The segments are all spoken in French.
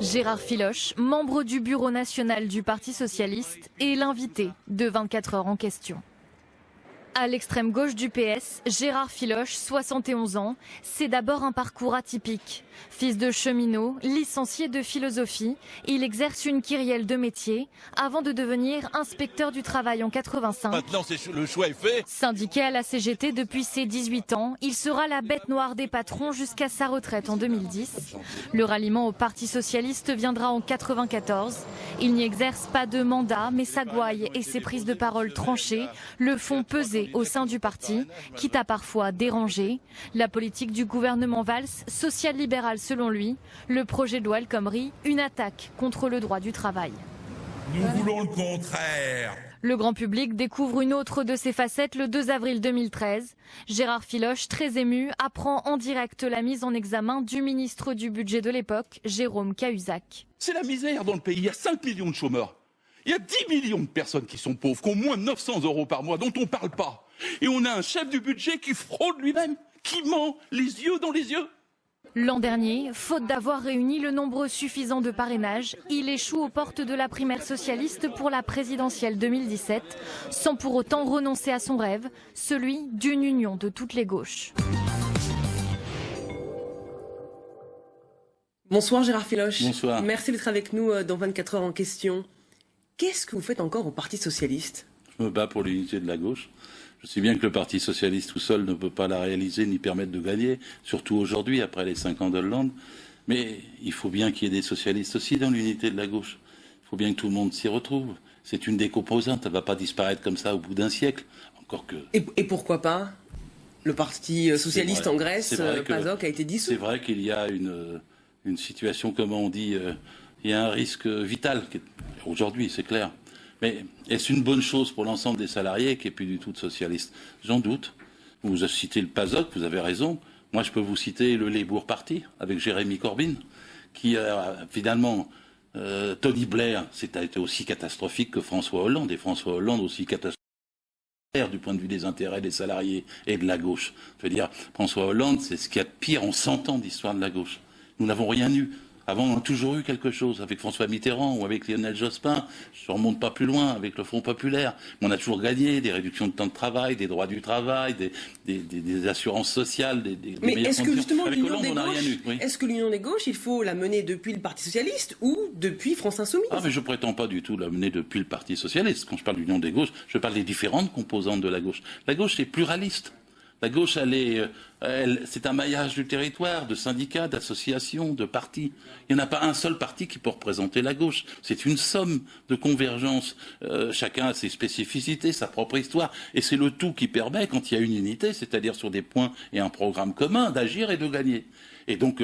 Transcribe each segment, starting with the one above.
Gérard Filoche, membre du bureau national du Parti socialiste, est l'invité de 24 heures en question. À l'extrême gauche du PS, Gérard Filoche, 71 ans, c'est d'abord un parcours atypique. Fils de cheminot, licencié de philosophie, il exerce une kyrielle de métier avant de devenir inspecteur du travail en 85. Maintenant, le choix est fait. Syndiqué à la CGT depuis ses 18 ans, il sera la bête noire des patrons jusqu'à sa retraite en 2010. Le ralliement au Parti socialiste viendra en 94. Il n'y exerce pas de mandat, mais sa gouaille et ses prises de parole tranchées le font peser au sein du parti, quitte à parfois déranger. La politique du gouvernement Valls, social-libérale selon lui, le projet de loi El Khomri, une attaque contre le droit du travail. Nous voulons le contraire. Le grand public découvre une autre de ses facettes le 2 avril 2013. Gérard Filoche, très ému, apprend en direct la mise en examen du ministre du budget de l'époque, Jérôme Cahuzac. C'est la misère dans le pays. Il y a 5 millions de chômeurs. Il y a 10 millions de personnes qui sont pauvres, qui ont moins de 900 € par mois, dont on ne parle pas. Et on a un chef du budget qui fraude lui-même, qui ment les yeux dans les yeux. L'an dernier, faute d'avoir réuni le nombre suffisant de parrainages, il échoue aux portes de la primaire socialiste pour la présidentielle 2017, sans pour autant renoncer à son rêve, celui d'une union de toutes les gauches. Bonsoir Gérard Filoche. Bonsoir. Merci d'être avec nous dans 24 heures en question. Qu'est-ce que vous faites encore au Parti socialiste ? Je me bats pour l'unité de la gauche. Je sais bien que le Parti socialiste tout seul ne peut pas la réaliser ni permettre de gagner, surtout aujourd'hui, après les 5 ans d'Hollande. Mais il faut bien qu'il y ait des socialistes aussi dans l'unité de la gauche. Il faut bien que tout le monde s'y retrouve. C'est une des composantes. Elle ne va pas disparaître comme ça au bout d'un siècle. Encore que... Et pourquoi pas ? Le Parti socialiste en Grèce, PASOK, a été dissous. C'est vrai qu'il y a une situation, comment on dit, il y a un risque vital. Aujourd'hui, c'est clair. Mais est-ce une bonne chose pour l'ensemble des salariés qui n'est plus du tout de socialiste ? J'en doute. Vous avez cité le PASOK, vous avez raison. Moi, je peux vous citer le Labour Party avec Jérémy Corbyn, qui finalement, Tony Blair, c'était aussi catastrophique que François Hollande, et François Hollande aussi catastrophique du point de vue des intérêts des salariés et de la gauche. Je veux dire, François Hollande, c'est ce qu'il y a de pire en 100 ans d'histoire de la gauche. Nous n'avons rien eu. Avant, on a toujours eu quelque chose, avec François Mitterrand ou avec Lionel Jospin. Je ne remonte pas plus loin, avec le Front populaire. Mais on a toujours gagné des réductions de temps de travail, des droits du travail, des assurances sociales, des Mais meilleures est-ce que justement avec l'union Hollande, des on n'a gauches, rien eu. Oui. est-ce que l'union des gauches, il faut la mener depuis le Parti socialiste ou depuis France Insoumise ? Ah, mais je prétends pas du tout la mener depuis le Parti socialiste. Quand je parle d'union des gauches, je parle des différentes composantes de la gauche. La gauche est pluraliste. La gauche, c'est un maillage du territoire, de syndicats, d'associations, de partis. Il n'y en a pas un seul parti qui peut représenter la gauche. C'est une somme de convergence. Chacun a ses spécificités, sa propre histoire. Et c'est le tout qui permet, quand il y a une unité, c'est-à-dire sur des points et un programme commun, d'agir et de gagner. Et donc,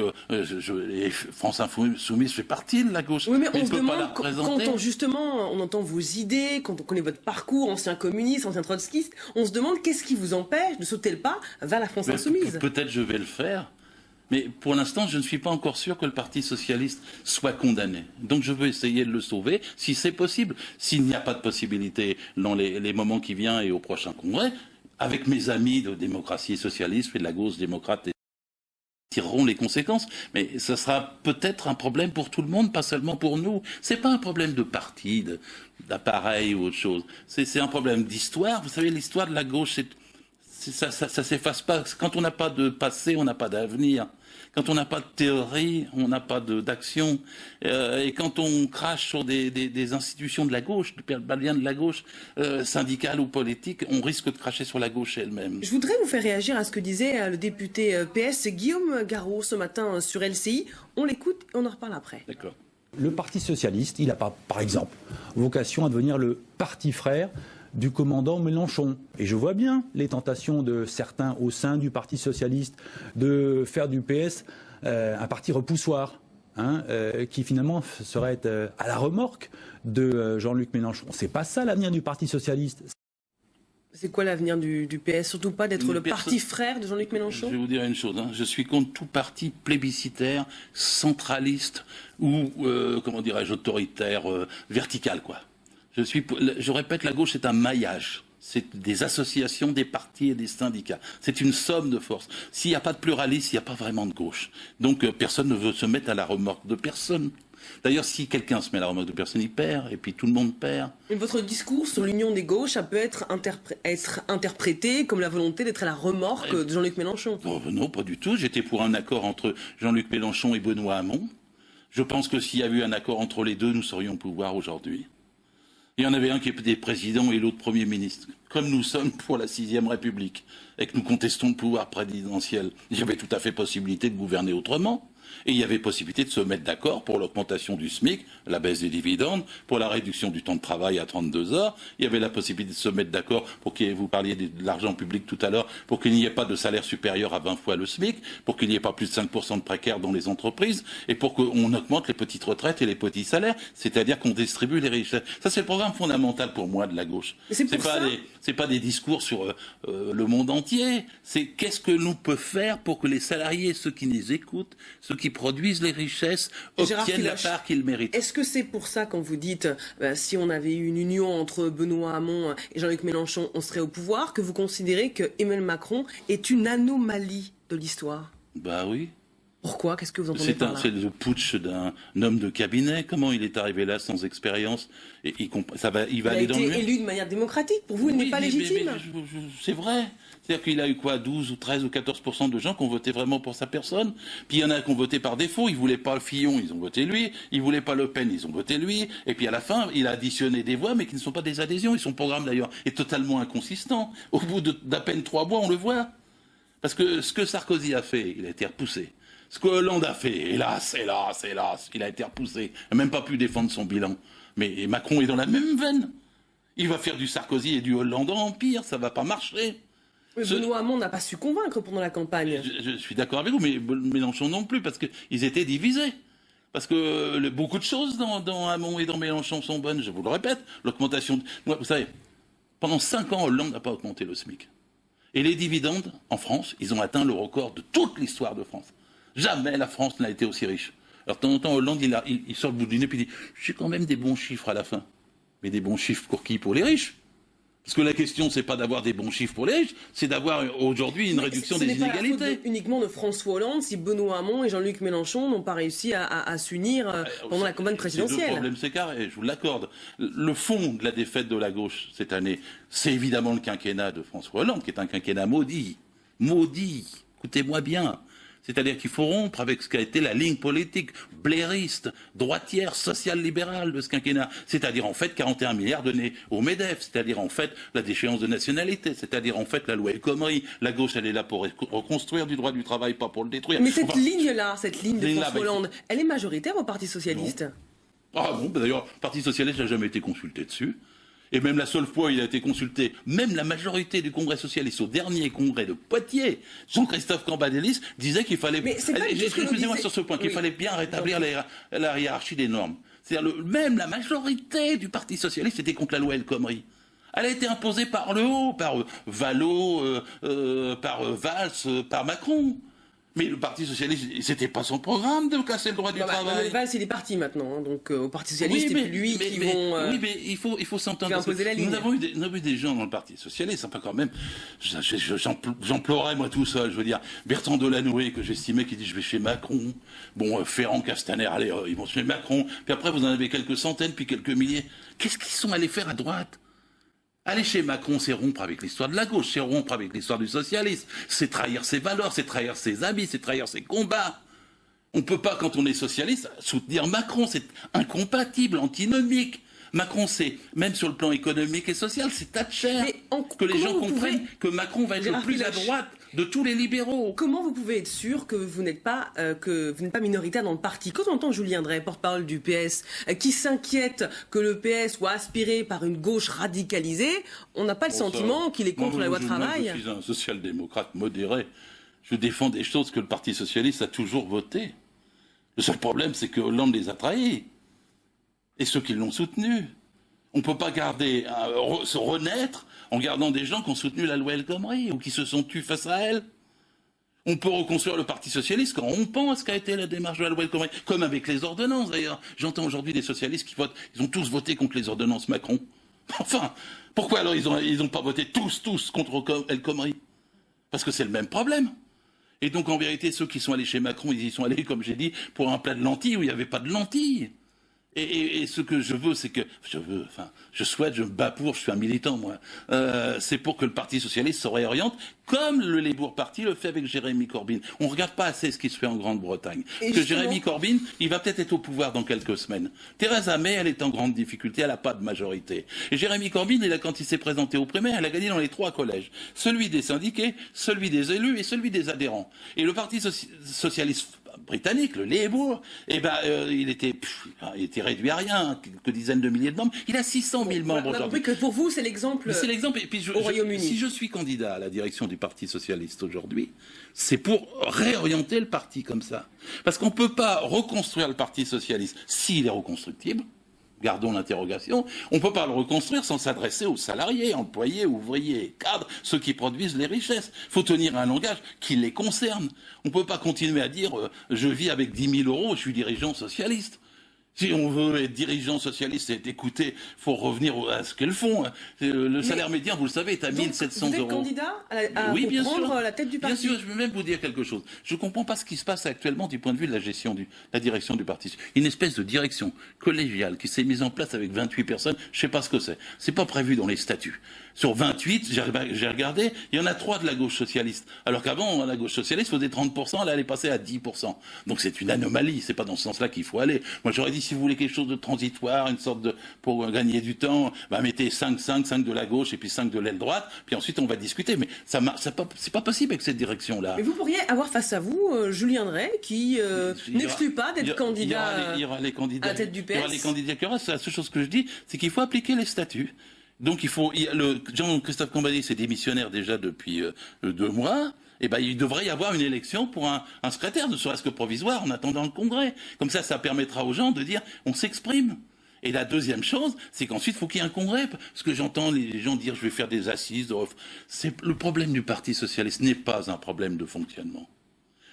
France Insoumise fait partie de la gauche. Oui, mais on il se peut pas la demande, représenter. quand on entend vos idées, quand on connaît votre parcours, ancien communiste, ancien trotskiste, on se demande qu'est-ce qui vous empêche de sauter le pas vers la France Insoumise ? Peut-être je vais le faire, mais pour l'instant, je ne suis pas encore sûr que le Parti socialiste soit condamné. Donc je veux essayer de le sauver, si c'est possible. S'il n'y a pas de possibilité dans les moments qui viennent et au prochain congrès, avec mes amis de démocratie socialiste et de la gauche démocrate, tireront les conséquences, mais ça sera peut-être un problème pour tout le monde, pas seulement pour nous. C'est pas un problème de parti, d'appareil ou autre chose. C'est un problème d'histoire. Vous savez, l'histoire de la gauche, ça s'efface pas. Quand on n'a pas de passé, on n'a pas d'avenir. Quand on n'a pas de théorie, on n'a pas d'action. Et quand on crache sur des institutions de la gauche, pas bien de la gauche, syndicale ou politique, on risque de cracher sur la gauche elle-même. Je voudrais vous faire réagir à ce que disait le député PS Guillaume Garot ce matin sur LCI. On l'écoute et on en reparle après. D'accord. Le Parti socialiste, il n'a pas, par exemple, vocation à devenir le parti frère du commandant Mélenchon. Et je vois bien les tentations de certains au sein du Parti socialiste de faire du PS un parti repoussoir, qui finalement serait à la remorque de Jean-Luc Mélenchon. C'est pas ça l'avenir du Parti socialiste. C'est quoi l'avenir du PS ? Surtout pas d'être le parti frère de Jean-Luc Mélenchon ? Je vais vous dire une chose, je suis contre tout parti plébiscitaire, centraliste ou, comment dirais-je, autoritaire, vertical, quoi. Je répète, la gauche est un maillage. c'est des associations, des partis et des syndicats. C'est une somme de forces. S'il n'y a pas de pluralisme, il n'y a pas vraiment de gauche. Donc personne ne veut se mettre à la remorque de personne. D'ailleurs, si quelqu'un se met à la remorque de personne, il perd, et puis tout le monde perd. Et votre discours sur l'union des gauches, ça peut être interprété comme la volonté d'être à la remorque de Jean-Luc Mélenchon. Oh, non, pas du tout. J'étais pour un accord entre Jean-Luc Mélenchon et Benoît Hamon. Je pense que s'il y a eu un accord entre les deux, nous serions au pouvoir aujourd'hui. Il y en avait un qui était président et l'autre Premier ministre. Comme nous sommes pour la 6e République et que nous contestons le pouvoir présidentiel, il y avait tout à fait possibilité de gouverner autrement. Et il y avait possibilité de se mettre d'accord pour l'augmentation du SMIC, la baisse des dividendes, pour la réduction du temps de travail à 32 heures. Il y avait la possibilité de se mettre d'accord pour vous parliez de l'argent public tout à l'heure, pour qu'il n'y ait pas de salaire supérieur à 20 fois le SMIC, pour qu'il n'y ait pas plus de 5% de précaires dans les entreprises, et pour qu'on augmente les petites retraites et les petits salaires, c'est-à-dire qu'on distribue les richesses. Ça, c'est le programme fondamental pour moi de la gauche. C'est pas des discours sur le monde entier. C'est qu'est-ce que nous peut faire pour que les salariés, ceux qui nous écoutent, ceux qui produisent les richesses, obtiennent la part qu'ils méritent. Est-ce que c'est pour ça, quand vous dites si on avait eu une union entre Benoît Hamon et Jean-Luc Mélenchon, on serait au pouvoir, que vous considérez que Emmanuel Macron est une anomalie de l'histoire? Bah oui. Pourquoi? Qu'est-ce que vous entendez par là? C'est le putsch d'un homme de cabinet. Comment il est arrivé là sans expérience? Et il va aller dans le mur. Il a été élu de manière démocratique. Pour vous, il n'est pas légitime. C'est vrai. C'est-à-dire qu'il a eu quoi, 12 ou 13 ou 14% de gens qui ont voté vraiment pour sa personne. Puis il y en a qui ont voté par défaut. Ils voulaient pas Fillon, ils ont voté lui. Ils voulaient pas Le Pen, ils ont voté lui. Et puis à la fin, il a additionné des voix, mais qui ne sont pas des adhésions. Et son programme d'ailleurs est totalement inconsistant. Au bout d'à peine 3 mois, on le voit. Parce que ce que Sarkozy a fait, il a été repoussé. Ce que Hollande a fait, hélas, il a été repoussé. Il n'a même pas pu défendre son bilan. Mais Macron est dans la même veine. Il va faire du Sarkozy et du Hollande en empire, ça va pas marcher. Mais Benoît Hamon n'a pas su convaincre pendant la campagne. Je suis d'accord avec vous, mais Mélenchon non plus, parce qu'ils étaient divisés. Parce que beaucoup de choses dans Hamon et dans Mélenchon sont bonnes, je vous le répète. L'augmentation... Vous savez, pendant 5 ans, Hollande n'a pas augmenté le SMIC. Et les dividendes, en France, ils ont atteint le record de toute l'histoire de France. Jamais la France n'a été aussi riche. Alors, de temps en temps, Hollande, il sort le bout du nez et il dit « J'ai quand même des bons chiffres à la fin. » Mais des bons chiffres pour qui? Pour les riches. Parce que la question, c'est pas d'avoir des bons chiffres pour les riches, c'est d'avoir aujourd'hui une réduction des inégalités. Ce n'est pas la faute uniquement de François Hollande si Benoît Hamon et Jean-Luc Mélenchon n'ont pas réussi à s'unir pendant la campagne présidentielle. Le problème, c'est carré, je vous l'accorde. Le fond de la défaite de la gauche cette année, c'est évidemment le quinquennat de François Hollande, qui est un quinquennat maudit. Maudit. Écoutez-moi bien. C'est-à-dire qu'il faut rompre avec ce qu'a été la ligne politique blairiste, droitière, social-libérale de ce quinquennat. C'est-à-dire en fait 41 milliards donnés au MEDEF, c'est-à-dire en fait la déchéance de nationalité, c'est-à-dire en fait la loi El Khomri. La gauche, elle est là pour reconstruire du droit du travail, pas pour le détruire. Mais cette ligne-là, cette ligne de François Hollande, elle est majoritaire au Parti Socialiste? Non. Ah bon, d'ailleurs, le Parti Socialiste n'a jamais été consulté dessus. Et même la seule fois où il a été consulté, même la majorité du Congrès socialiste au dernier congrès de Poitiers, Jean-Christophe Cambadélis disait qu'il fallait, excusez-moi sur ce point, qu'il fallait bien rétablir la hiérarchie des normes. C'est-à-dire même la majorité du Parti socialiste était contre la loi El Khomri. Elle a été imposée par le haut, par Vallaud, par Valls, par Macron. Mais le Parti Socialiste, c'était pas son programme de casser le droit du travail. Valls, il est parti maintenant, donc au Parti Socialiste, c'est lui qui vont... Oui, mais il faut s'entendre. Nous avons eu des gens dans le Parti Socialiste, enfin quand même, j'emplorais moi tout seul, je veux dire, Bertrand Delanoë, que j'estimais, qui dit je vais chez Macron, bon, Ferrand, Castaner, allez, ils vont chez Macron, puis après vous en avez quelques centaines, puis quelques milliers. Qu'est-ce qu'ils sont allés faire à droite? Aller chez Macron, c'est rompre avec l'histoire de la gauche, c'est rompre avec l'histoire du socialisme, c'est trahir ses valeurs, c'est trahir ses amis, c'est trahir ses combats. On ne peut pas, quand on est socialiste, soutenir Macron, c'est incompatible, antinomique. Macron, c'est, même sur le plan économique et social, c'est Thatcher. Que les gens comprennent que Macron va être le plus à droite de tous les libéraux. Comment vous pouvez être sûr que vous n'êtes pas minoritaire dans le parti? Quand on entend Julien Drey, porte-parole du PS, qui s'inquiète que le PS soit aspiré par une gauche radicalisée, on n'a pas le sentiment qu'il est contre la loi de travail? Je suis un social-démocrate modéré. Je défends des choses que le Parti socialiste a toujours votées. Le seul problème, c'est que Hollande les a trahis. Et ceux qui l'ont soutenu. On ne peut pas se renaître en gardant des gens qui ont soutenu la loi El Khomri ou qui se sont tus face à elle. On peut reconstruire le Parti socialiste quand on pense qu'a été la démarche de la loi El Khomri, comme avec les ordonnances d'ailleurs. J'entends aujourd'hui des socialistes qui votent, ils ont tous voté contre les ordonnances Macron. Enfin, Pourquoi alors ils ont pas voté tous contre El Khomri? Parce que c'est le même problème. Et donc en vérité, ceux qui sont allés chez Macron, ils y sont allés, comme j'ai dit, pour un plat de lentilles où il n'y avait pas de lentilles. Et ce que je veux, c'est que je souhaite, je me bats pour, je suis un militant moi. C'est pour que le Parti socialiste se réoriente comme le Labour Party le fait avec Jérémy Corbyn. On regarde pas assez ce qui se fait en Grande-Bretagne. Parce que Jérémy Corbyn, il va peut-être être au pouvoir dans quelques semaines. Theresa May, elle est en grande difficulté, elle n'a pas de majorité. Et Jérémy Corbyn, quand il s'est présenté aux primaires, elle a gagné dans les 3 collèges. Celui des syndiqués, celui des élus et celui des adhérents. Et le Parti socialiste britannique, le Labour, il était réduit à rien, quelques dizaines de milliers de membres. Il a 600 000 membres aujourd'hui. On a compris que pour vous, c'est l'exemple Et puis au Royaume-Uni. Si je suis candidat à la direction du Parti socialiste aujourd'hui, c'est pour réorienter le parti comme ça. Parce qu'on ne peut pas reconstruire le Parti socialiste s'il est reconstructible. Gardons l'interrogation. On ne peut pas le reconstruire sans s'adresser aux salariés, employés, ouvriers, cadres, ceux qui produisent les richesses. Il faut tenir un langage qui les concerne. On ne peut pas continuer à dire je vis avec 10 000 euros, je suis dirigeant socialiste. Si on veut être dirigeant socialiste et être écouté, il faut revenir à ce qu'elles font. Le salaire médian, vous le savez, est à 1 700 euros. Vous êtes candidat à prendre la tête du parti? Bien sûr, je veux même vous dire quelque chose. Je ne comprends pas ce qui se passe actuellement du point de vue de la direction du parti. Une espèce de direction collégiale qui s'est mise en place avec 28 personnes, je ne sais pas ce que c'est. Ce n'est pas prévu dans les statuts. Sur 28, j'ai regardé, il y en a 3 de la gauche socialiste. Alors qu'avant, la gauche socialiste faisait 30%, elle allait passer à 10%. Donc c'est une anomalie, c'est pas dans ce sens-là qu'il faut aller. Moi j'aurais dit, si vous voulez quelque chose de transitoire, une sorte pour gagner du temps, mettez 5 de la gauche et puis 5 de l'aile droite, puis ensuite on va discuter. Mais c'est pas possible avec cette direction-là. Mais vous pourriez avoir face à vous Julien Drey, qui n'exclus pas d'être candidat à la tête du PS. Il y aura les candidats qui aura. La seule chose que je dis, c'est qu'il faut appliquer les statuts. Donc Jean-Christophe Cambadélis est démissionnaire déjà depuis 2 mois. Il devrait y avoir une élection pour un secrétaire, ne serait-ce que provisoire, en attendant le congrès. Comme ça permettra aux gens de dire on s'exprime. Et la deuxième chose, c'est qu'ensuite, il faut qu'il y ait un congrès. Parce que j'entends les gens dire je vais faire des assises. Le problème du Parti socialiste n'est pas un problème de fonctionnement.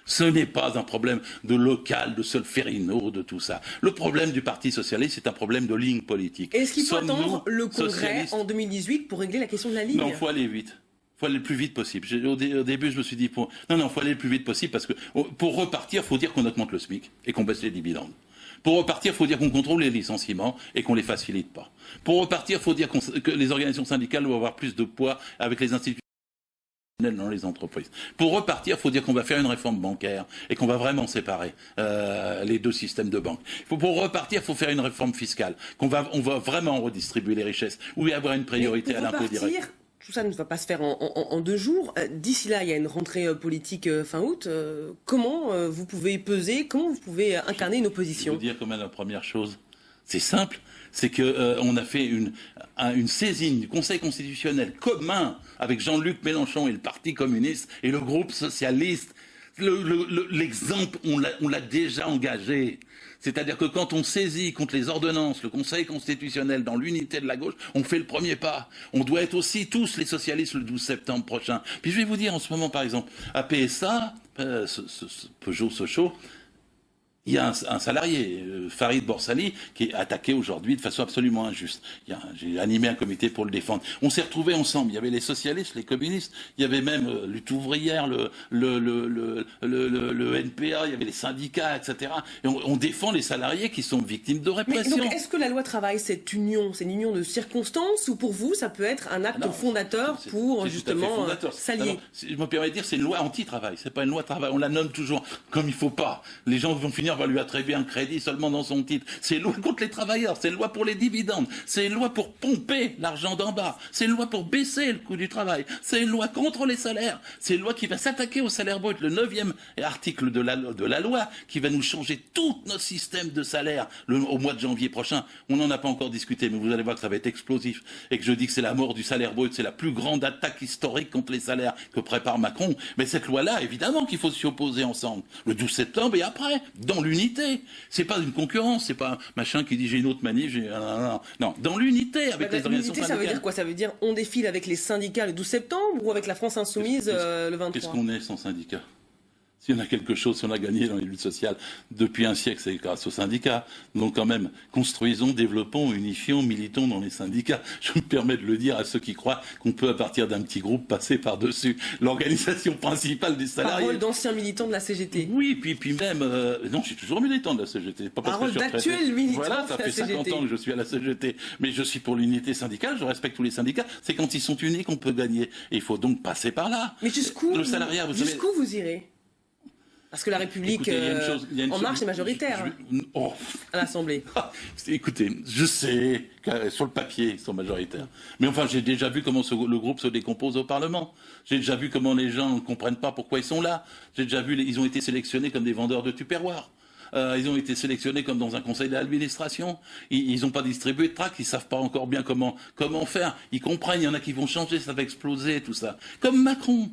Ce n'est pas un problème de local, de Solferino, de tout ça. Le problème du Parti socialiste, c'est un problème de ligne politique. Est-ce qu'il faut attendre le congrès en 2018 pour régler la question de la ligne? Non, il faut aller vite. Il faut aller le plus vite possible. Au début, je me suis dit, il faut aller le plus vite possible parce que pour repartir, il faut dire qu'on augmente le SMIC et qu'on baisse les dividendes. Pour repartir, il faut dire qu'on contrôle les licenciements et qu'on ne les facilite pas. Pour repartir, il faut dire que les organisations syndicales doivent avoir plus de poids avec les institutions dans les entreprises. Pour repartir, il faut dire qu'on va faire une réforme bancaire et qu'on va vraiment séparer les 2 systèmes de banque. Pour repartir, il faut faire une réforme fiscale, on va vraiment redistribuer les richesses, ou y avoir une priorité à l'impôt direct. Tout ça ne va pas se faire en 2 jours. D'ici là, il y a une rentrée politique fin août. Comment vous pouvez peser, comment vous pouvez incarner une opposition? Je vais vous dire quand même la première chose. C'est simple, c'est qu'on a fait une saisine du Conseil constitutionnel commun avec Jean-Luc Mélenchon et le Parti communiste et le groupe socialiste. L'exemple, on l'a déjà engagé. C'est-à-dire que quand on saisit contre les ordonnances le Conseil constitutionnel dans l'unité de la gauche, on fait le premier pas. On doit être aussi tous les socialistes le 12 septembre prochain. Puis je vais vous dire en ce moment, par exemple, à PSA, Peugeot-Sochaux, il y a un salarié, Farid Borsali, qui est attaqué aujourd'hui de façon absolument injuste. J'ai animé un comité pour le défendre. On s'est retrouvés ensemble. Il y avait les socialistes, les communistes, il y avait même lutte ouvrière, le NPA, il y avait les syndicats, etc. Et on défend les salariés qui sont victimes de répression. Mais donc, est-ce que la loi travail, c'est une union de circonstances, ou pour vous, ça peut être un acte fondateur pour justement s'allier? Je me permets de dire, c'est une loi anti-travail. C'est pas une loi travail. On la nomme toujours comme il faut pas. Les gens vont finir va lui attribuer un crédit seulement dans son titre. C'est une loi contre les travailleurs, c'est une loi pour les dividendes, c'est une loi pour pomper l'argent d'en bas, c'est une loi pour baisser le coût du travail, c'est une loi contre les salaires, c'est une loi qui va s'attaquer au salaire brut, le 9e article de la loi qui va nous changer tout notre système de salaire au mois de janvier prochain. On n'en a pas encore discuté, mais vous allez voir que ça va être explosif et que je dis que c'est la mort du salaire brut, c'est la plus grande attaque historique contre les salaires que prépare Macron. Mais cette loi-là, évidemment qu'il faut s'y opposer ensemble. Le 12 septembre et après, dans l'unité. C'est pas une concurrence, c'est pas un machin qui dit j'ai une autre manif, non, dans l'unité avec les organisations syndicales. Ça veut dire quoi? Ça veut dire on défile avec les syndicats le 12 septembre ou avec la France Insoumise le 23? Qu'est-ce qu'on est sans syndicats? S'il y en a quelque chose, si on a gagné dans les luttes sociales depuis un siècle, c'est grâce aux syndicats. Donc quand même, construisons, développons, unifions, militons dans les syndicats. Je me permets de le dire à ceux qui croient qu'on peut, à partir d'un petit groupe, passer par-dessus l'organisation principale des salariés. Parole d'ancien militant de la CGT. Oui, puis même... non, je suis toujours militant de la CGT. Pas parce Parole que je suis retraité. d'actuel militant Voilà, de ça la fait 50 ans que je suis à la CGT. Mais je suis pour l'unité syndicale, je respecte tous les syndicats. C'est quand ils sont unis qu'on peut gagner. Et il faut donc passer par là. Mais jusqu'où le salariat, jusqu'où vous irez? Parce que la République Écoutez, En Marche est majoritaire à l'Assemblée. Écoutez, je sais que sur le papier, ils sont majoritaires. Mais enfin, j'ai déjà vu comment le groupe se décompose au Parlement. J'ai déjà vu comment les gens ne comprennent pas pourquoi ils sont là. J'ai déjà vu, ils ont été sélectionnés comme des vendeurs de Tupperware. Ils ont été sélectionnés comme dans un conseil d'administration. Ils n'ont pas distribué de tracts, ils ne savent pas encore bien comment faire. Ils comprennent, il y en a qui vont changer, ça va exploser, tout ça. Comme Macron.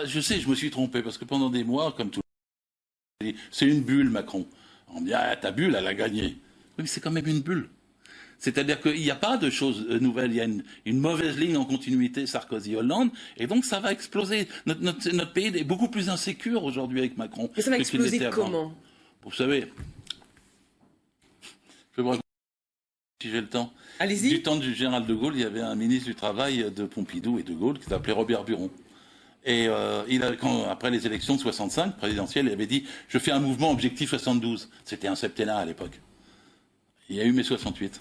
Je sais, je me suis trompé, parce que pendant des mois, comme tout c'est une bulle, Macron. On me dit, ah, ta bulle, elle a gagné. Oui, mais c'est quand même une bulle. C'est-à-dire qu'il n'y a pas de choses nouvelles. Il y a une mauvaise ligne en continuité Sarkozy-Hollande, et donc ça va exploser. Notre pays est beaucoup plus insécure aujourd'hui avec Macron. Mais ça va exploser comment? Vous savez, je vais vous raconter, si j'ai le temps. Allez-y. Du temps du général de Gaulle, il y avait un ministre du Travail de Pompidou et de Gaulle qui s'appelait Robert Buron. Et après les élections de 65 présidentielles, il avait dit « Je fais un mouvement objectif 72 ». C'était un septennat à l'époque. Il y a eu mai 68.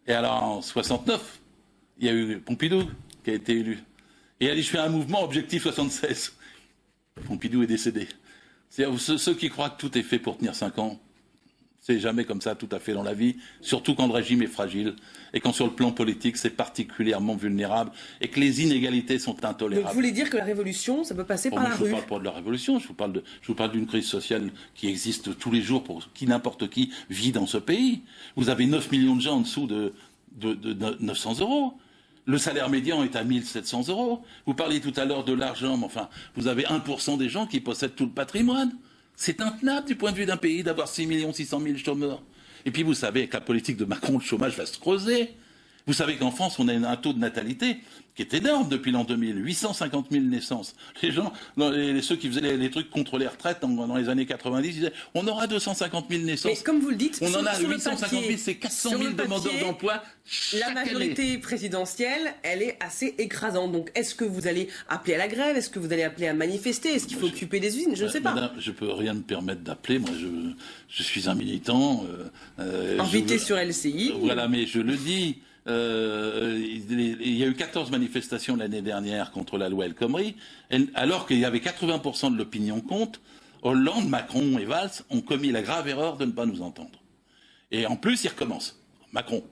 Et alors en 69, il y a eu Pompidou qui a été élu. Et il a dit « Je fais un mouvement objectif 76 ». Pompidou est décédé. C'est-à-dire ceux qui croient que tout est fait pour tenir 5 ans, c'est jamais comme ça tout à fait dans la vie, surtout quand le régime est fragile et quand sur le plan politique c'est particulièrement vulnérable et que les inégalités sont intolérables. Donc vous voulez dire que la révolution, ça peut passer par la rue? Je ne vous parle pas de la révolution, je vous parle d'une crise sociale qui existe tous les jours pour qui n'importe qui vit dans ce pays. Vous avez 9 millions de gens en dessous de 900 euros. Le salaire médian est à 1 700 euros. Vous parliez tout à l'heure de l'argent, mais enfin, vous avez 1% des gens qui possèdent tout le patrimoine. C'est intenable du point de vue d'un pays d'avoir 6 600 000 chômeurs. Et puis vous savez, avec la politique de Macron, le chômage va se creuser. Vous savez qu'en France, on a un taux de natalité qui est énorme depuis l'an 2000, 850 000 naissances. Les gens, ceux qui faisaient les trucs contre les retraites dans les années 90, disaient on aura 250 000 naissances. Mais comme vous le dites, on en a sur 850 000, c'est 400 000 demandeurs d'emploi. La majorité présidentielle, elle est assez écrasante. Donc est-ce que vous allez appeler à la grève? Est-ce que vous allez appeler à manifester? Est-ce qu'il faut occuper des usines? Je ne sais pas. Madame, je ne peux rien me permettre d'appeler. Moi, je suis un militant. Invité sur LCI. Voilà, mais je le dis. Il y a eu 14 manifestations l'année dernière contre la loi El Khomri, alors qu'il y avait 80% de l'opinion contre. Hollande, Macron et Valls ont commis la grave erreur de ne pas nous entendre. Et en plus, ils recommencent. Macron.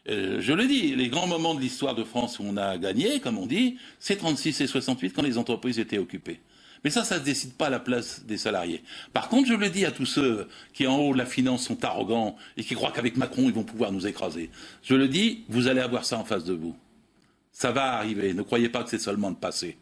Je le dis, les grands moments de l'histoire de France où on a gagné, comme on dit, c'est 36 et 68 quand les entreprises étaient occupées. Mais ça ne se décide pas à la place des salariés. Par contre, je le dis à tous ceux qui, en haut de la finance, sont arrogants et qui croient qu'avec Macron, ils vont pouvoir nous écraser. Je le dis, vous allez avoir ça en face de vous. Ça va arriver. Ne croyez pas que c'est seulement le passé.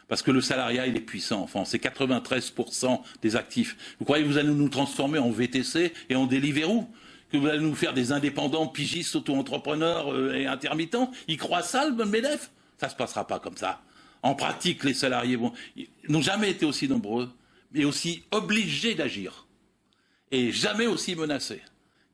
Parce que le salariat, il est puissant en France. C'est 93% des actifs. Vous croyez que vous allez nous transformer en VTC et en Deliveroo? Que vous allez nous faire des indépendants, pigistes, auto-entrepreneurs et intermittents? Ils croient ça, le MEDEF? Ça ne se passera pas comme ça. En pratique, les salariés n'ont jamais été aussi nombreux, mais aussi obligés d'agir. Et jamais aussi menacés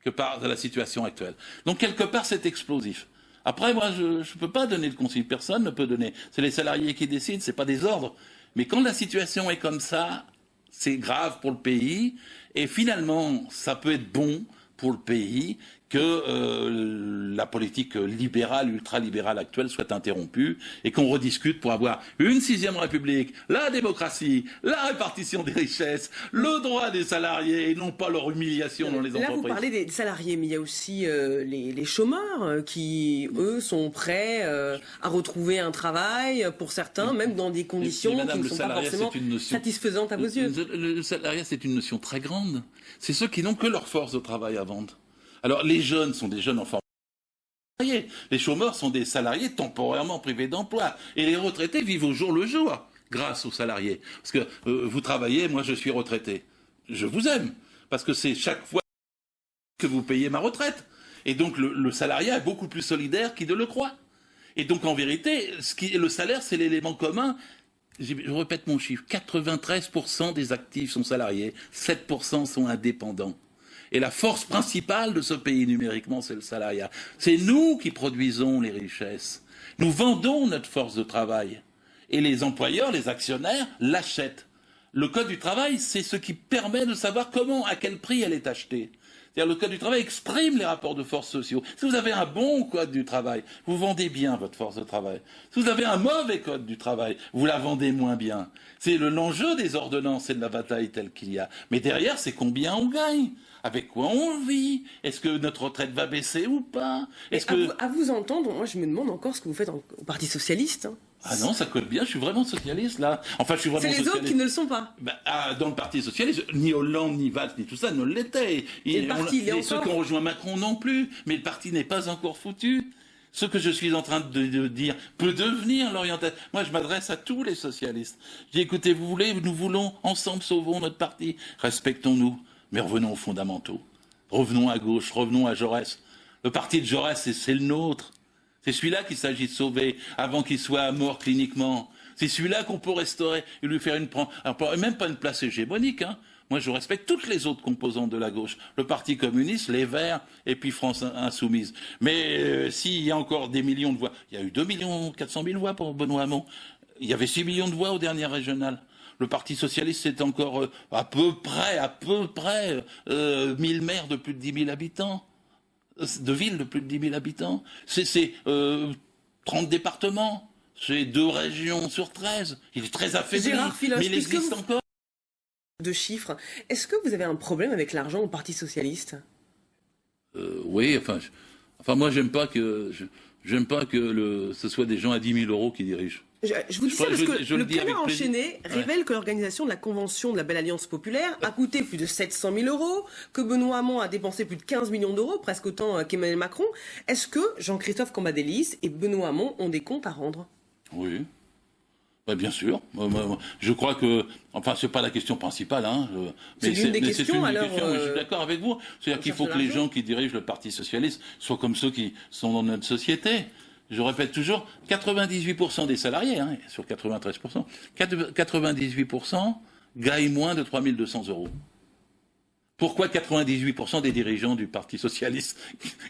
que par la situation actuelle. Donc, quelque part, c'est explosif. Après, moi, je ne peux pas donner le conseil. Personne ne peut donner. C'est les salariés qui décident, ce n'est pas des ordres. Mais quand la situation est comme ça, c'est grave pour le pays. Et finalement, ça peut être bon pour le pays que la politique libérale, ultralibérale actuelle soit interrompue et qu'on rediscute pour avoir une 6e République, la démocratie, la répartition des richesses, le droit des salariés et non pas leur humiliation dans les entreprises. Là, vous parlez des salariés, mais il y a aussi les chômeurs qui, eux, sont prêts à retrouver un travail, pour certains, même dans des conditions qui ne sont pas forcément satisfaisantes à vos yeux. Le salariat, c'est une notion très grande. C'est ceux qui n'ont que leur force de travail à vendre. Alors, les jeunes sont des jeunes en formation. Les chômeurs sont des salariés temporairement privés d'emploi. Et les retraités vivent au jour le jour grâce aux salariés. Parce que vous travaillez, moi je suis retraité. Je vous aime. Parce que c'est chaque fois que vous payez ma retraite. Et donc, le salariat est beaucoup plus solidaire qu'il ne le croit. Et donc, en vérité, le salaire, c'est l'élément commun je répète mon chiffre, 93% des actifs sont salariés, 7% sont indépendants. Et la force principale de ce pays numériquement, c'est le salariat. C'est nous qui produisons les richesses. Nous vendons notre force de travail. Et les employeurs, les actionnaires, l'achètent. Le Code du travail, c'est ce qui permet de savoir comment, à quel prix elle est achetée. C'est-à-dire le Code du travail exprime les rapports de force sociaux. Si vous avez un bon Code du travail, vous vendez bien votre force de travail. Si vous avez un mauvais Code du travail, vous la vendez moins bien. C'est l'enjeu des ordonnances et de la bataille telle qu'il y a. Mais derrière, c'est combien on gagne. Avec quoi on vit? Est-ce que notre retraite va baisser ou pas? À vous entendre, moi je me demande encore ce que vous faites au Parti Socialiste. Hein. Ah non, ça colle bien, je suis vraiment socialiste là. Enfin, je suis vraiment socialiste. C'est les autres qui ne le sont pas. Dans le Parti Socialiste, ni Hollande, ni Valls, ni tout ça ne l'étaient. Et ceux qui ont rejoint Macron non plus. Mais le parti n'est pas encore foutu. Ce que je suis en train de dire peut devenir l'orientation. Moi, je m'adresse à tous les socialistes. Je dis, écoutez, nous voulons, ensemble, sauvons notre parti. Respectons-nous, mais revenons aux fondamentaux. Revenons à gauche, revenons à Jaurès. Le parti de Jaurès, c'est le nôtre. C'est celui-là qu'il s'agit de sauver avant qu'il soit mort cliniquement. C'est celui-là qu'on peut restaurer et lui faire même pas une place hégémonique. Hein. Moi, je respecte toutes les autres composantes de la gauche. Le Parti communiste, les Verts et puis France Insoumise. Mais s'il y a encore des millions de voix, il y a eu 2 400 000 voix pour Benoît Hamon. Il y avait 6 millions de voix aux dernières régionales. Le Parti socialiste, c'est encore à peu près 1000 maires de plus de 10 000 habitants. De villes de plus de 10 000 habitants. C'est 30 départements. C'est 2 régions sur 13. Il est très affaibli, mais il existe encore. De chiffres. Est-ce que vous avez un problème avec l'argent au Parti socialiste? Oui, enfin moi j'aime pas que ce soit des gens à 10 000 euros qui dirigent. Je vous dis ça parce que le Canard enchaîné révèle que l'organisation de la convention de la Belle Alliance Populaire a coûté plus de 700 000 euros, que Benoît Hamon a dépensé plus de 15 millions d'euros, presque autant qu'Emmanuel Macron. Est-ce que Jean-Christophe Cambadélis et Benoît Hamon ont des comptes à rendre? Oui. Bien sûr. Je crois que, c'est pas la question principale, hein. C'est une des questions, alors. Je suis d'accord avec vous. C'est-à-dire qu'il faut que les gens qui dirigent le Parti socialiste soient comme ceux qui sont dans notre société. Je répète toujours, 98% des salariés, hein, sur 93%, 98% gagnent moins de 3 200 euros. Pourquoi 98% des dirigeants du Parti socialiste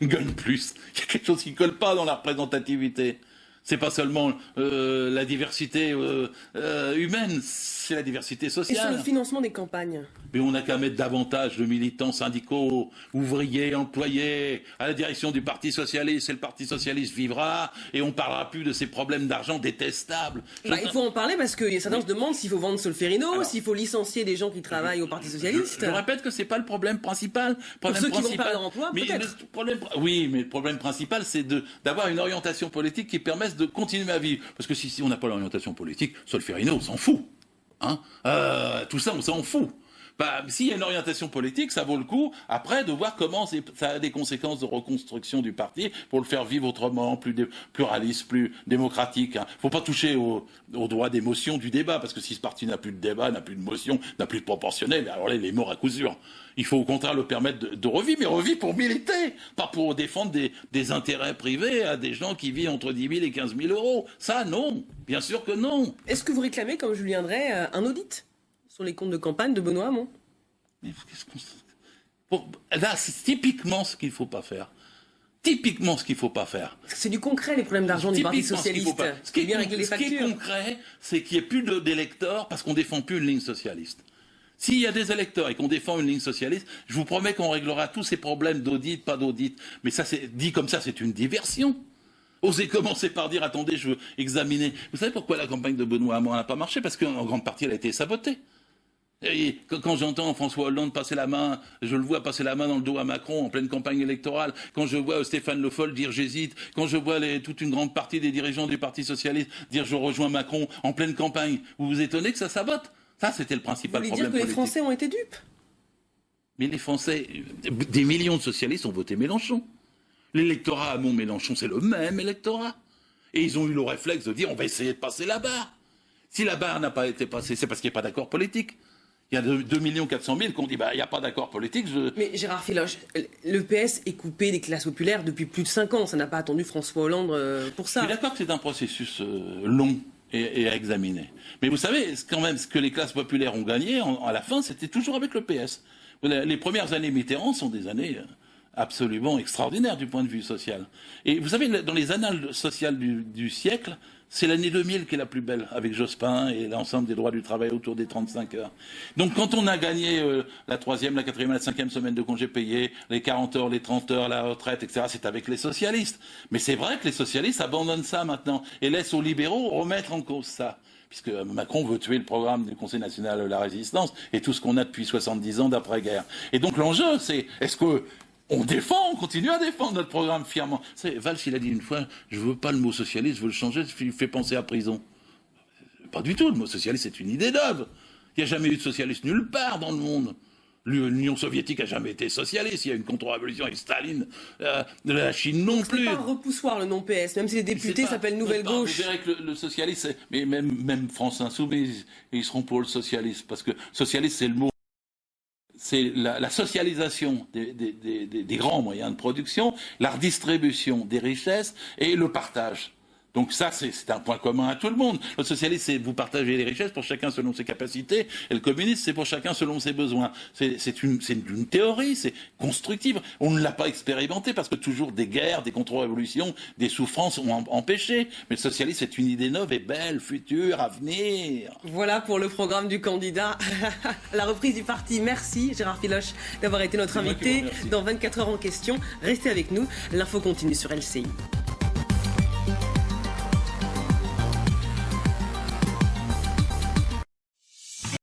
gagnent plus? Il y a quelque chose qui ne colle pas dans la représentativité. C'est pas seulement la diversité humaine, c'est la diversité sociale. Et sur le financement des campagnes? Mais on n'a qu'à mettre davantage de militants syndicaux, ouvriers, employés, à la direction du Parti socialiste, et le Parti socialiste vivra, et on ne parlera plus de ces problèmes d'argent détestables. Il faut en parler parce que certains se demandent s'il faut vendre Solferino, s'il faut licencier des gens qui travaillent au Parti socialiste. Je répète que ce n'est pas le problème principal. Pour ceux qui vont perdre leur emploi, peut-être. Oui, mais le problème principal, c'est d'avoir une orientation politique qui permette de continuer à vivre. Parce que si on n'a pas l'orientation politique, Solferino, on s'en fout. Hein, tout ça, on s'en fout. S'il y a une orientation politique, ça vaut le coup, après, de voir comment ça a des conséquences de reconstruction du parti pour le faire vivre autrement, plus pluraliste, plus démocratique. Hein. Faut pas toucher au droit d'émotion du débat, parce que si ce parti n'a plus de débat, n'a plus de motion, n'a plus de proportionnel, alors là, il est mort à coup sûr. Il faut au contraire le permettre de revivre, mais revivre pour militer, pas pour défendre des intérêts privés à des gens qui vivent entre 10 000 et 15 000 euros. Ça, non. Bien sûr que non. Est-ce que vous réclamez, comme Julien Drey, un audit sur les comptes de campagne de Benoît Hamon? Là, c'est typiquement ce qu'il ne faut pas faire. Typiquement ce qu'il ne faut pas faire. C'est du concret, les problèmes d'argent du Parti socialiste. Ce qui est concret, c'est qu'il n'y ait plus d'électeurs parce qu'on ne défend plus une ligne socialiste. S'il y a des électeurs et qu'on défend une ligne socialiste, je vous promets qu'on réglera tous ces problèmes d'audit, pas d'audit. Mais ça, dit comme ça, c'est une diversion. Osez commencer par dire, attendez, je veux examiner. Vous savez pourquoi la campagne de Benoît Hamon n'a pas marché? Parce qu'en grande partie, elle a été sabotée. Et quand j'entends François Hollande passer la main, je le vois passer la main dans le dos à Macron en pleine campagne électorale, quand je vois Stéphane Le Foll dire j'hésite, quand je vois toute une grande partie des dirigeants du Parti socialiste dire je rejoins Macron en pleine campagne, vous vous étonnez que ça sabote? Ça, c'était le principal problème politique. Vous voulez dire que les Français ont été dupes? Mais les Français, des millions de socialistes ont voté Mélenchon. L'électorat à Mont-Mélenchon, c'est le même électorat. Et ils ont eu le réflexe de dire on va essayer de passer la barre. Si la barre n'a pas été passée, c'est parce qu'il n'y a pas d'accord politique. Il y a 2 400 000 qui ont dit il n'y a pas d'accord politique. Mais Gérard Filoche, le PS est coupé des classes populaires depuis plus de 5 ans. Ça n'a pas attendu François Hollande pour ça. Je suis d'accord que c'est un processus long et à examiner. Mais vous savez, quand même, ce que les classes populaires ont gagné, à la fin, c'était toujours avec le PS. Les premières années Mitterrand sont des années absolument extraordinaires du point de vue social. Et vous savez, dans les annales sociales du siècle, c'est l'année 2000 qui est la plus belle, avec Jospin et l'ensemble des droits du travail autour des 35 heures. Donc quand on a gagné la 3e, la 4e, la 5e semaine de congés payés, les 40 heures, les 30 heures, la retraite, etc., c'est avec les socialistes. Mais c'est vrai que les socialistes abandonnent ça maintenant et laissent aux libéraux remettre en cause ça. Puisque Macron veut tuer le programme du Conseil national de la résistance et tout ce qu'on a depuis 70 ans d'après-guerre. Et donc l'enjeu, c'est est-ce que on continue à défendre notre programme fièrement. Valls, il a dit une fois, je veux pas le mot socialiste, je veux le changer, il fait penser à prison. Pas du tout, le mot socialiste, c'est une idée neuve. Il n'y a jamais eu de socialiste nulle part dans le monde. L'Union soviétique n'a jamais été socialiste, il y a eu une contre-révolution avec Staline, la Chine non plus. C'est pas un repoussoir le nom PS, même si les députés s'appellent Nouvelle Gauche. Vous verrez que le socialiste, mais même France Insoumise, ils seront pour le socialisme, parce que socialiste, c'est le mot. C'est la socialisation des grands moyens de production, la redistribution des richesses et le partage. Donc ça, c'est un point commun à tout le monde. Le socialiste, c'est vous partagez les richesses pour chacun selon ses capacités, et le communiste, c'est pour chacun selon ses besoins. C'est une théorie, c'est constructive. On ne l'a pas expérimenté parce que toujours des guerres, des contre-révolutions, des souffrances ont empêché. Mais le socialiste, c'est une idée neuve et belle, future, à venir. Voilà pour le programme du candidat. La reprise du parti. Merci Gérard Filoche d'avoir été notre invité dans 24 heures en question. Restez avec nous. L'info continue sur LCI.